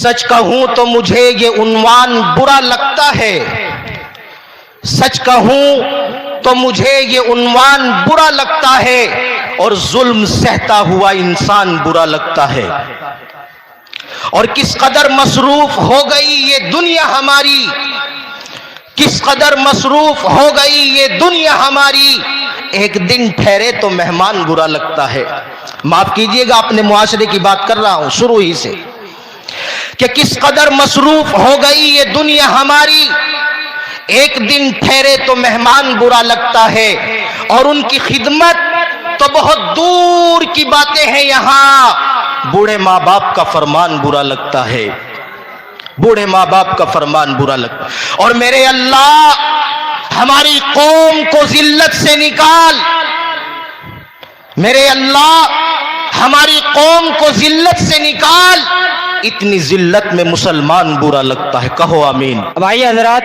سچ کہوں تو مجھے یہ عنوان برا لگتا ہے، سچ کہوں تو مجھے یہ عنوان برا لگتا ہے، اور ظلم سہتا ہوا انسان برا لگتا ہے۔ اور کس قدر مصروف ہو گئی یہ دنیا ہماری، کس قدر مصروف ہو گئی یہ دنیا ہماری، ایک دن ٹھہرے تو مہمان برا لگتا ہے۔ معاف کیجئے گا، اپنے معاشرے کی بات کر رہا ہوں شروع ہی سے، کہ کس قدر مصروف ہو گئی یہ دنیا ہماری، ایک دن ٹھہرے تو مہمان برا لگتا ہے، اور ان کی خدمت تو بہت دور کی باتیں ہیں، یہاں بوڑھے ماں باپ کا فرمان برا لگتا ہے، بوڑھے ماں باپ کا فرمان برا لگتا ہے۔ اور میرے اللہ، ہماری قوم کو ذلت سے نکال، میرے اللہ ہماری قوم کو ذلت سے نکال، اتنی ذلت میں مسلمان برا لگتا ہے، کہو آمین۔ بھائی حضرات،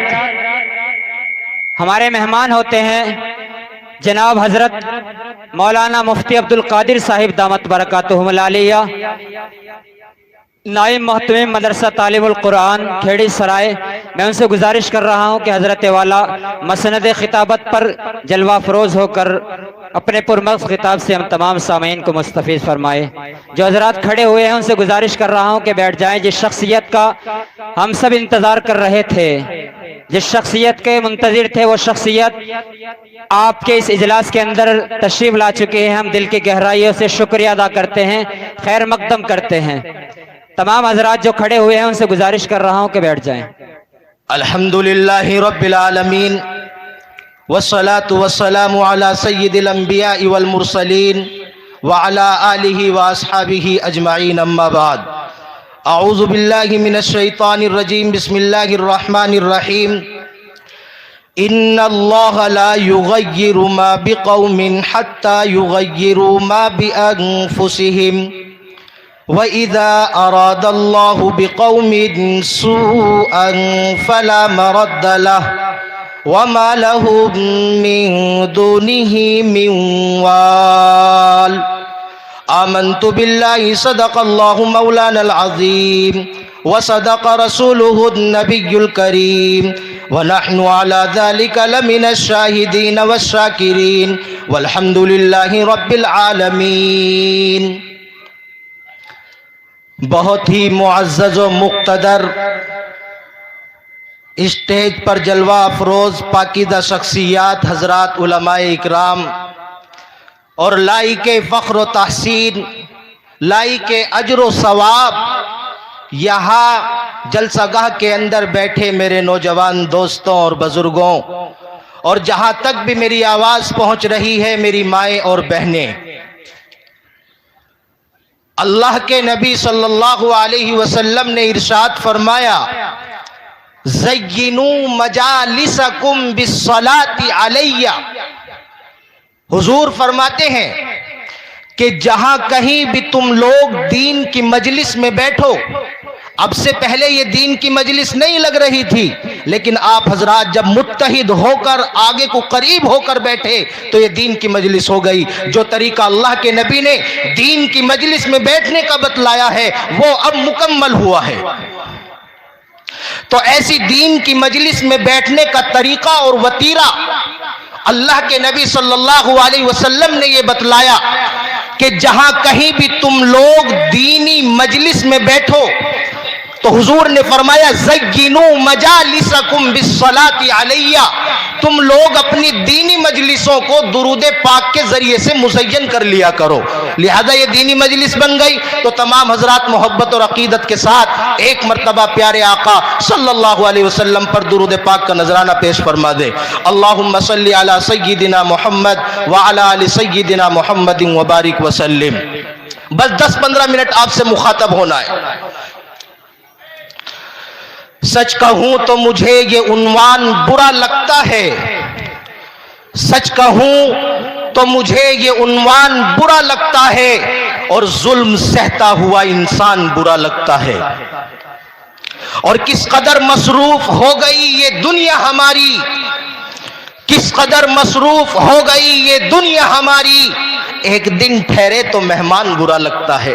ہمارے مہمان ہوتے ہیں جناب حضرت مولانا مفتی عبدالقادر صاحب دامت برکاتہم العالیہ، نائب محتمم مدرسہ تعلیم القرآن کھیڑی سرائے۔ میں ان سے گزارش کر رہا ہوں کہ حضرت والا مسند خطابت پر جلوہ افروز ہو کر اپنے پرمغز خطاب سے ہم تمام سامعین کو مستفیض فرمائے۔ جو حضرات کھڑے ہوئے ہیں ان سے گزارش کر رہا ہوں کہ بیٹھ جائیں۔ جس شخصیت کا ہم سب انتظار کر رہے تھے، جس شخصیت کے منتظر تھے، وہ شخصیت آپ کے اس اجلاس کے اندر تشریف لا چکے ہیں۔ ہم دل کی گہرائیوں سے شکریہ ادا کرتے ہیں، خیر مقدم کرتے ہیں۔ تمام حضرات جو کھڑے ہوئے ہیں ان سے گزارش کر رہا ہوں کہ بیٹھ جائیں۔ الحمدللہ رب العالمین، والصلاة والسلام علی سید الانبیاء والمرسلین وعلی آلہ واصحابہ اجمعین، اما بعد۔ اعوذ باللہ من الشیطان الرجیم، بسم اللہ الرحمن الرحیم۔ ان اللہ لا یغیر ما بقوم حتی یغیروا ما بانفسہم، وَإِذَا أَرَادَ اللَّهُ بِقَوْمٍ سُوءًا فَلَا مَرَدَّ لَهُ وَمَا لَهُم مِّن دُونِهِ مِّن وَالٍ۔ آمنت بِاللَّهِ صدق اللَّهُ مَوْلَانَا الْعَظِيمُ وَصَدَقَ رَسُولُهُ النَّبِيُّ الْكَرِيمُ، وَنَحْنُ عَلَى ذَلِكَ لَمِنَ الشَّاهِدِينَ وَالشَّاكِرِينَ، وَالْحَمْدُ لِلَّهِ رَبِّ الْعَالَمِينَ۔ بہت ہی معزز و مقتدر اسٹیج پر جلوہ افروز پاکیزہ شخصیات حضرات علماء اکرام اور لائق فخر و تحسین، لائق اجر و ثواب، یہاں جلسہ گاہ کے اندر بیٹھے میرے نوجوان دوستوں اور بزرگوں، اور جہاں تک بھی میری آواز پہنچ رہی ہے میری مائیں اور بہنیں، اللہ کے نبی صلی اللہ علیہ وسلم نے ارشاد فرمایا، زینوا مجالسکم بالصلاۃ علی۔ حضور فرماتے ہیں کہ جہاں کہیں بھی تم لوگ دین کی مجلس میں بیٹھو، اب سے پہلے یہ دین کی مجلس نہیں لگ رہی تھی، لیکن آپ حضرات جب متحد ہو کر آگے کو قریب ہو کر بیٹھے تو یہ دین کی مجلس ہو گئی۔ جو طریقہ اللہ کے نبی نے دین کی مجلس میں بیٹھنے کا بتلایا ہے وہ اب مکمل ہوا ہے۔ تو ایسی دین کی مجلس میں بیٹھنے کا طریقہ اور وتیرہ اللہ کے نبی صلی اللہ علیہ وسلم نے یہ بتلایا کہ جہاں کہیں بھی تم لوگ دینی مجلس میں بیٹھو تو حضور نے فرمایا، زینوا مجالسکم بالصلاۃ علی، تم لوگ اپنی دینی مجلسوں کو درود پاک کے ذریعے سے مزین کر لیا کرو۔ لہذا یہ دینی مجلس بن گئی تو تمام حضرات محبت اور عقیدت کے ساتھ ایک مرتبہ پیارے آقا صلی اللہ علیہ وسلم پر درود پاک کا نذرانہ پیش فرما دے۔ اللہم صلی علی سیدنا محمد وعلی آل سیدنا محمد وبارک وسلم۔ بس 10-15 منٹ آپ سے مخاطب ہونا ہے۔ سچ کہوں تو مجھے یہ عنوان برا لگتا ہے، سچ کہوں تو مجھے یہ عنوان برا لگتا ہے، اور ظلم سہتا ہوا انسان برا لگتا ہے۔ اور کس قدر مصروف ہو گئی یہ دنیا ہماری، کس قدر مصروف ہو گئی یہ دنیا ہماری، ایک دن ٹھہرے تو مہمان برا لگتا ہے۔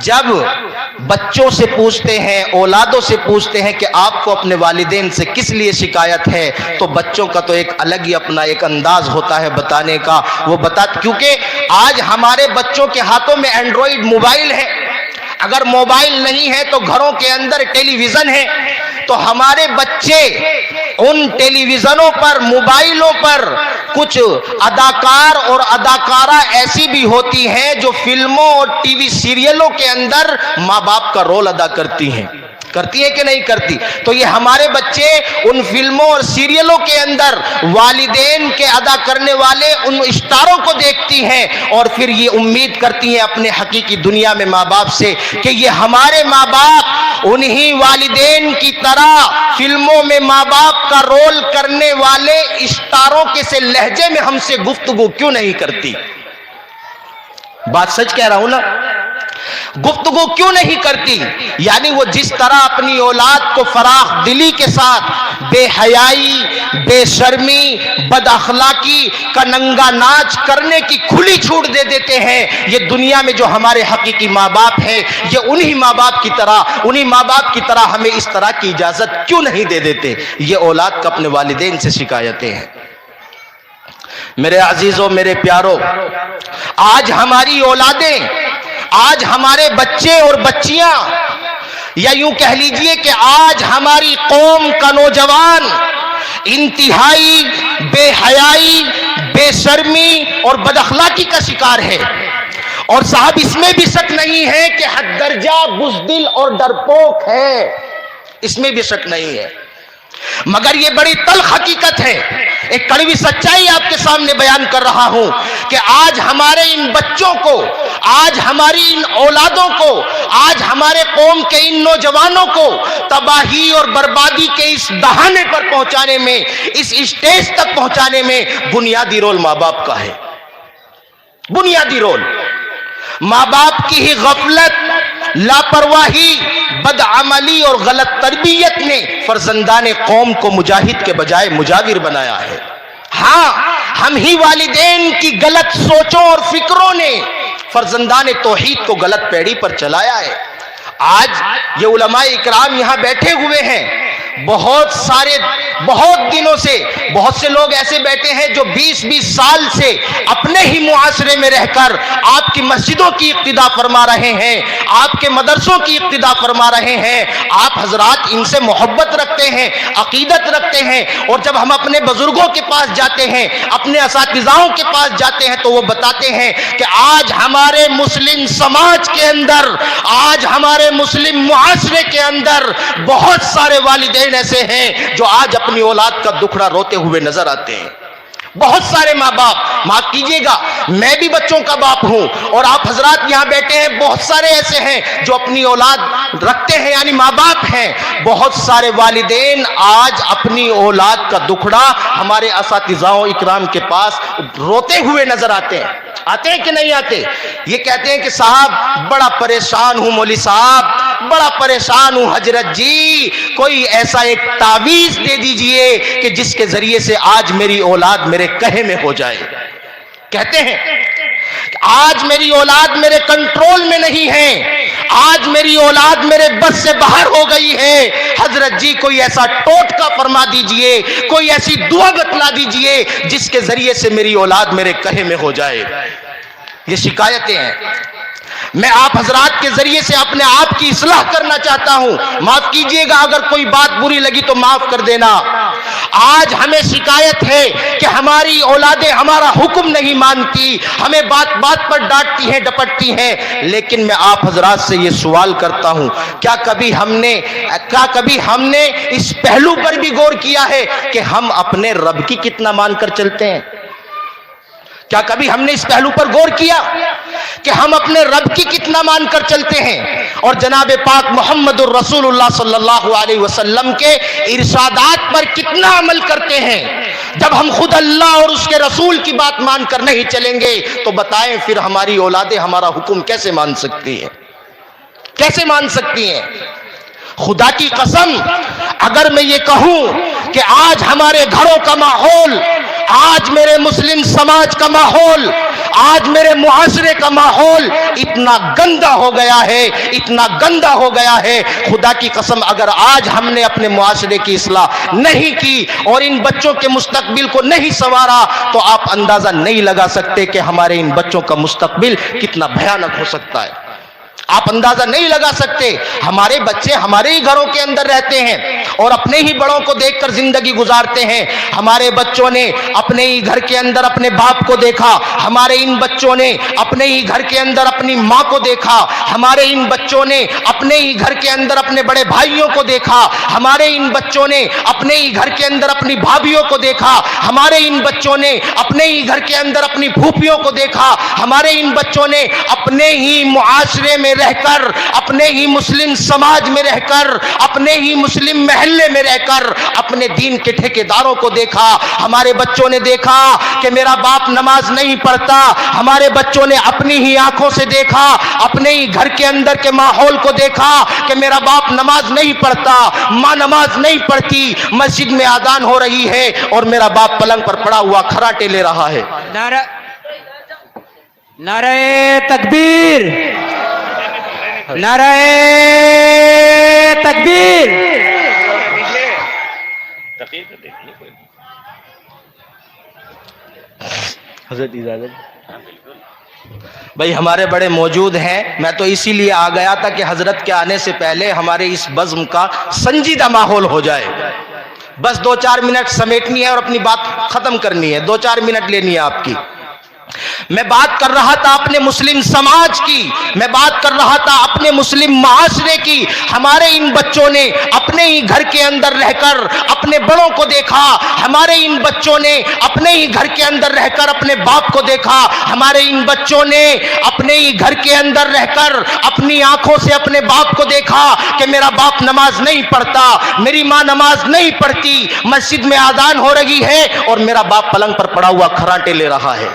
جب بچوں سے پوچھتے ہیں، اولادوں سے پوچھتے ہیں کہ آپ کو اپنے والدین سے کس لیے شکایت ہے، تو بچوں کا تو ایک الگ ہی اپنا ایک انداز ہوتا ہے بتانے کا. وہ کیونکہ آج ہمارے بچوں کے ہاتھوں میں اینڈرائیڈ موبائل ہے. اگر موبائل نہیں ہے تو گھروں کے اندر ٹیلی ویژن ہے. تو ہمارے بچے ان ٹیلی ویژنوں پر، موبائلوں پر کچھ اداکار اور اداکارہ ایسی بھی ہوتی ہیں جو فلموں اور ٹی وی سیریلوں کے اندر ماں باپ کا رول ادا کرتی ہیں کہ نہیں کرتی. تو یہ ہمارے بچے ان فلموں اور سیریلوں کے اندر والدین کے ادا کرنے والے ان اسٹاروں کو دیکھتی ہیں اور پھر یہ امید کرتی ہیں اپنے حقیقی دنیا میں ماں باپ سے کہ یہ ہمارے ماں باپ انہی والدین کی طرح فلموں میں ماں باپ کا رول کرنے والے اسٹاروں کے سے لہجے میں ہم سے گفتگو کیوں نہیں کرتی. بات سچ کہہ رہا ہوں نا، گفتگو کیوں نہیں کرتی. یعنی وہ جس طرح اپنی اولاد کو فراخ دلی کے ساتھ بے حیائی، بے شرمی، بد اخلاقی کا ننگا ناچ کرنے کی کھلی چھوٹ دے دیتے ہیں، یہ دنیا میں جو ہمارے حقیقی ماں باپ ہیں یہ انہی ماں باپ کی طرح ہمیں اس طرح کی اجازت کیوں نہیں دے دیتے. یہ اولاد کا اپنے والدین سے شکایتیں ہیں. میرے عزیزوں، میرے پیاروں، آج ہماری اولادیں، آج ہمارے بچے اور بچیاں، یا یوں کہہ لیجئے کہ آج ہماری قوم کا نوجوان انتہائی بے حیائی، بے شرمی اور بد اخلاقی کا شکار ہے. اور صاحب اس میں بھی شک نہیں ہے کہ حد درجہ بزدل اور ڈرپوک ہے، اس میں بھی شک نہیں ہے. مگر یہ بڑی تلخ حقیقت ہے، ایک کڑوی سچائی آپ کے سامنے بیان کر رہا ہوں کہ آج ہمارے ان بچوں کو، آج ہماری ان اولادوں کو، آج ہمارے قوم کے ان نوجوانوں کو تباہی اور بربادی کے اس دہانے پر پہنچانے میں، اس اسٹیج تک پہنچانے میں بنیادی رول ماں باپ کا ہے. بنیادی رول ماں باپ کی ہی غفلت، لاپرواہی، بدعملی اور غلط تربیت نے فرزندان قوم کو مجاہد کے بجائے مجاور بنایا ہے. ہاں، ہم ہی والدین کی غلط سوچوں اور فکروں نے فرزندان توحید کو غلط پیڑھی پر چلایا ہے. آج یہ علماء اکرام یہاں بیٹھے ہوئے ہیں، بہت دنوں سے بہت سے لوگ ایسے بیٹھے ہیں جو 20 سال سے اپنے ہی معاشرے میں رہ کر آپ کی مسجدوں کی اقتدا فرما رہے ہیں، آپ کے مدرسوں کی اقتدا فرما رہے ہیں. آپ حضرات ان سے محبت رکھتے ہیں، عقیدت رکھتے ہیں، اور جب ہم اپنے بزرگوں کے پاس جاتے ہیں، اپنے اساتذاؤں کے پاس جاتے ہیں تو وہ بتاتے ہیں کہ آج ہمارے مسلم سماج کے اندر، آج ہمارے مسلم معاشرے کے اندر بہت سارے والدین ایسے ہیں جو آج اپنی اولاد کا دکھڑا روتے ہوئے نظر آتے ہیں. بہت سارے ماں باپ، معاف کیجیے گا میں بھی بچوں کا باپ ہوں، اور آپ حضرات یہاں بیٹھے ہیں، بہت سارے ایسے ہیں جو اپنی اولاد رکھتے ہیں، یعنی ماں باپ ہیں. بہت سارے والدین آج اپنی اولاد کا دکھڑا ہمارے اساتذاؤں اکرام کے پاس روتے ہوئے نظر آتے ہیں کہ نہیں آتے؟ یہ کہتے ہیں کہ صاحب بڑا پریشان ہوں مولوی صاحب، بڑا پریشان ہوں حضرت جی، کوئی ایسا ایک تعویذ دے دیجئے کہ جس کے ذریعے سے آج میری اولاد میرے کہے میں ہو جائے. کہتے ہیں آج میری اولاد میرے کنٹرول میں نہیں ہے، آج میری اولاد میرے بس سے باہر ہو گئی ہے، حضرت جی کوئی ایسا ٹوٹکا فرما دیجئے، کوئی ایسی دعا بتلا دیجئے جس کے ذریعے سے میری اولاد میرے کہے میں ہو جائے. یہ شکایتیں ہیں. میں آپ حضرات کے ذریعے سے اپنے آپ کی اصلاح کرنا چاہتا ہوں، معاف کیجئے گا اگر کوئی بات بری لگی تو معاف کر دینا. آج ہمیں شکایت ہے کہ ہماری اولادیں ہمارا حکم نہیں مانتی، ہمیں بات بات پر ڈانٹتی ہیں، ڈپٹتی ہیں. لیکن میں آپ حضرات سے یہ سوال کرتا ہوں، کیا کبھی ہم نے اس پہلو پر بھی غور کیا ہے کہ ہم اپنے رب کی کتنا مان کر چلتے ہیں؟ کیا کبھی ہم نے اس پہلو پر غور کیا کہ ہم اپنے رب کی کتنا مان کر چلتے ہیں اور جناب پاک محمد الرسول اللہ صلی اللہ علیہ وسلم کے ارشادات پر کتنا عمل کرتے ہیں؟ جب ہم خود اللہ اور اس کے رسول کی بات مان کر نہیں چلیں گے تو بتائیں پھر ہماری اولادیں ہمارا حکم کیسے مان سکتی ہیں؟ کیسے مان سکتی ہیں؟ خدا کی قسم اگر میں یہ کہوں کہ آج ہمارے گھروں کا ماحول، آج میرے مسلم سماج کا ماحول، آج میرے معاشرے کا ماحول اتنا گندا ہو گیا ہے، اتنا گندا ہو گیا ہے، خدا کی قسم اگر آج ہم نے اپنے معاشرے کی اصلاح نہیں کی اور ان بچوں کے مستقبل کو نہیں سنوارا تو آپ اندازہ نہیں لگا سکتے کہ ہمارے ان بچوں کا مستقبل کتنا بھیانک ہو سکتا ہے۔ آپ اندازہ نہیں لگا سکتے، ہمارے بچے ہمارے ہی گھروں کے اندر رہتے ہیں اور اپنے ہی بڑوں کو دیکھ کر زندگی گزارتے ہیں۔ ہمارے بچوں نے اپنے ہی گھر کے اندر اپنے باپ کو دیکھا، ہمارے ان بچوں نے اپنے ہی گھر کے اندر اپنی ماں کو دیکھا، ہمارے ان بچوں نے اپنے ہی گھر کے اندر اپنے بڑے بھائیوں کو دیکھا، ہمارے ان بچوں نے اپنے ہی گھر کے اندر اپنی بھابھیوں کو دیکھا، ہمارے ان بچوں نے اپنے ہی گھر کے اندر اپنی پھوپھیوں کو دیکھا، ہمارے ان بچوں نے اپنے ہی معاشرے میں رہ کر، اپنے ہی مسلم سماج میں رہ کر، اپنے ہی مسلم محلے میں رہ کر اپنے دین کے ٹھیکیداروں کو دیکھا۔ ہمارے بچوں نے دیکھا کہ میرا باپ نماز نہیں پڑھتا، ہمارے بچوں نے اپنی ہی آنکھوں سے دیکھا، اپنے ہی گھر کے اندر کے ماحول کو دیکھا کہ میرا باپ نماز نہیں پڑھتا، ماں نماز نہیں پڑھتی، مسجد میں اذان ہو رہی ہے اور میرا باپ پلنگ پر پڑا ہوا خراٹے لے رہا ہے۔ نعرہ تکبیر، نعرہ تکبیر۔ حضرت اجازت، بھائی ہمارے بڑے موجود ہیں، میں تو اسی لیے آ گیا تھا کہ حضرت کے آنے سے پہلے ہمارے اس بزم کا سنجیدہ ماحول ہو جائے۔ بس 2-4 منٹ سمیٹنی ہے اور اپنی بات ختم کرنی ہے، 2-4 منٹ لینی ہے آپ کی۔ میں بات کر رہا تھا اپنے مسلم سماج کی، میں بات کر رہا تھا اپنے مسلم معاشرے کی۔ ہمارے ان بچوں نے اپنے ہی گھر کے اندر رہ کر اپنے بڑوں کو دیکھا، ہمارے ان بچوں نے اپنے ہی گھر کے اندر رہ کر اپنے باپ کو دیکھا، ہمارے ان بچوں نے اپنے ہی گھر کے اندر رہ کر اپنی آنکھوں سے اپنے باپ کو دیکھا کہ میرا باپ نماز نہیں پڑھتا، میری ماں نماز نہیں پڑھتی، مسجد میں اذان ہو رہی ہے اور میرا باپ پلنگ پر پڑا ہوا خراٹے لے رہا ہے۔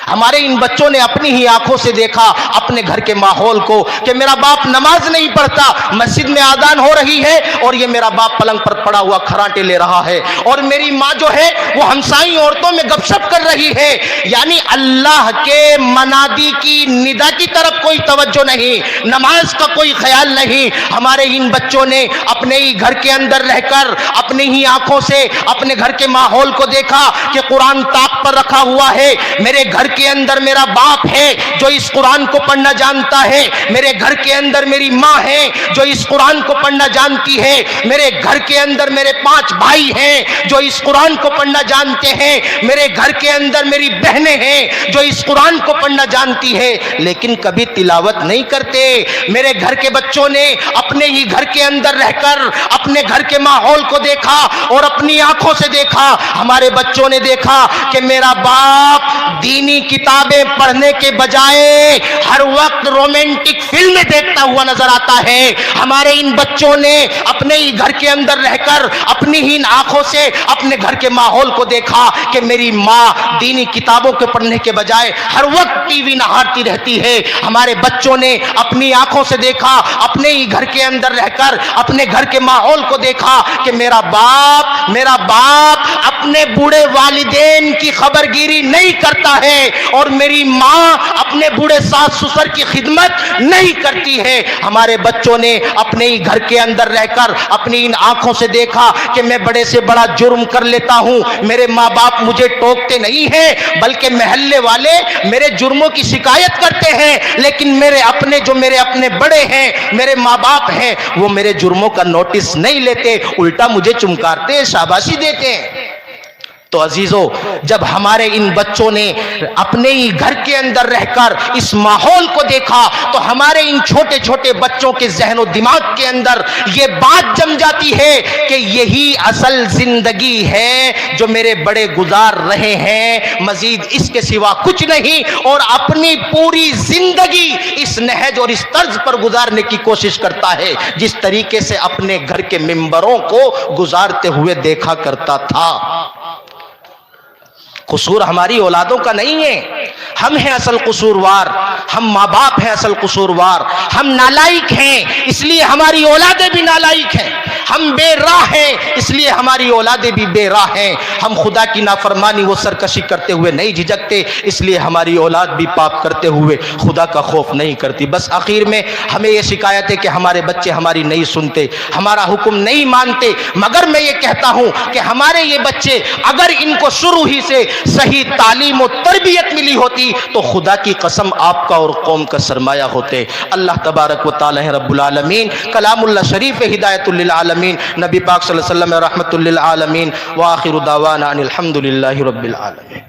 ہمارے ان بچوں نے اپنی ہی آنکھوں سے دیکھا اپنے گھر کے ماحول کو کہ میرا باپ نماز نہیں پڑھتا، مسجد میں اذان ہو رہی ہے اور یہ میرا باپ پلنگ پر پڑا ہوا خراٹے لے رہا ہے، اور میری ماں جو ہے وہ ہمسائی عورتوں میں گپ شپ کر رہی ہے۔ یعنی اللہ کے منادی کی ندا کی طرف کوئی توجہ نہیں، نماز کا کوئی خیال نہیں۔ ہمارے ان بچوں نے اپنے ہی گھر کے اندر رہ کر اپنی ہی آنکھوں سے اپنے گھر کے ماحول کو دیکھا کہ قرآن طاق پر رکھا ہوا ہے، میرے گھر کے اندر میرا باپ ہے جو اس قرآن کو پڑھنا جانتا ہے، میرے گھر کے اندر میری ماں ہے جو اس قرآن کو پڑھنا جانتی ہے، میرے گھر کے اندر میرے 5 بھائی ہیں جو اس قرآن کو پڑھنا جانتے ہیں، میرے گھر کے اندر میری بہنیں ہیں جو اس قرآن کو پڑھنا جانتی ہے، لیکن کبھی تلاوت نہیں کرتے۔ میرے گھر کے بچوں نے اپنے ہی گھر کے اندر رہ کر اپنے گھر کے ماحول کو دیکھا اور اپنی آنکھوں سے دیکھا۔ ہمارے بچوں نے دیکھا کہ میرا باپ دینی کتابیں پڑھنے کے بجائے ہر وقت رومانٹک فلمیں دیکھتا ہوا نظر آتا ہے۔ ہمارے ان بچوں نے اپنے ہی گھر کے اندر رہ کر اپنی ہی آنکھوں سے اپنے گھر کے ماحول کو دیکھا کہ میری ماں دینی کتابوں کے پڑھنے کے بجائے ہر وقت ٹی وی نہارتی رہتی ہے۔ ہمارے بچوں نے اپنی آنکھوں سے دیکھا، اپنے ہی گھر کے اندر رہ کر اپنے گھر کے ماحول کو دیکھا کہ میرا باپ اپنے بوڑھے والدین کی خبرگیری نہیں کرتا ہے اور میری ماں اپنے بوڑھے ساس سسر کی خدمت نہیں کرتی ہے۔ ہمارے بچوں نے اپنے ہی گھر کے اندر رہ کر اپنی ان آنکھوں سے دیکھا کہ میں بڑے سے بڑا جرم کر لیتا ہوں، میرے ماں باپ مجھے ٹوکتے نہیں ہیں بلکہ محلے والے میرے جرموں کی شکایت کرتے ہیں، لیکن میرے اپنے بڑے ہیں، میرے ماں باپ ہیں، وہ میرے جرموں کا نوٹس نہیں لیتے، الٹا مجھے چمکارتے ہیں، شاباشی دیتے ہیں۔ تو عزیزو، جب ہمارے ان بچوں نے اپنے ہی گھر کے اندر رہ کر اس ماحول کو دیکھا تو ہمارے ان چھوٹے چھوٹے بچوں کے ذہن و دماغ کے اندر یہ بات جم جاتی ہے کہ یہی اصل زندگی ہے جو میرے بڑے گزار رہے ہیں، مزید اس کے سوا کچھ نہیں، اور اپنی پوری زندگی اس نہج اور اس طرز پر گزارنے کی کوشش کرتا ہے جس طریقے سے اپنے گھر کے ممبروں کو گزارتے ہوئے دیکھا کرتا تھا۔ قصور ہماری اولادوں کا نہیں ہے، ہم ہیں اصل قصوروار، ہم ماں باپ ہیں اصل قصوروار، ہم نالائق ہیں، اس لیے ہماری اولادیں بھی نالائق ہیں۔ ہم بے راہ ہیں اس لیے ہماری اولادیں بھی بے راہ ہیں. ہم خدا کی نافرمانی و سرکشی کرتے ہوئے نہیں جھجکتے اس لیے ہماری اولاد بھی پاپ کرتے ہوئے خدا کا خوف نہیں کرتی. بس آخر میں ہمیں یہ شکایت ہے کہ ہمارے بچے ہماری نہیں سنتے, ہمارا حکم نہیں مانتے. مگر میں یہ کہتا ہوں کہ ہمارے یہ بچے اگر ان کو شروع ہی سے صحیح تعلیم و تربیت ملی ہوتی تو خدا کی قسم آپ کا اور قوم کا سرمایہ ہوتے. اللہ تبارک و تعالی رب العالمین کلام اللہ شریف ہدایت للعالمین, نبی پاک صلی اللہ علیہ وسلم رحمت للعالمین, وآخر دعوانا ان الحمد للہ رب العالمین.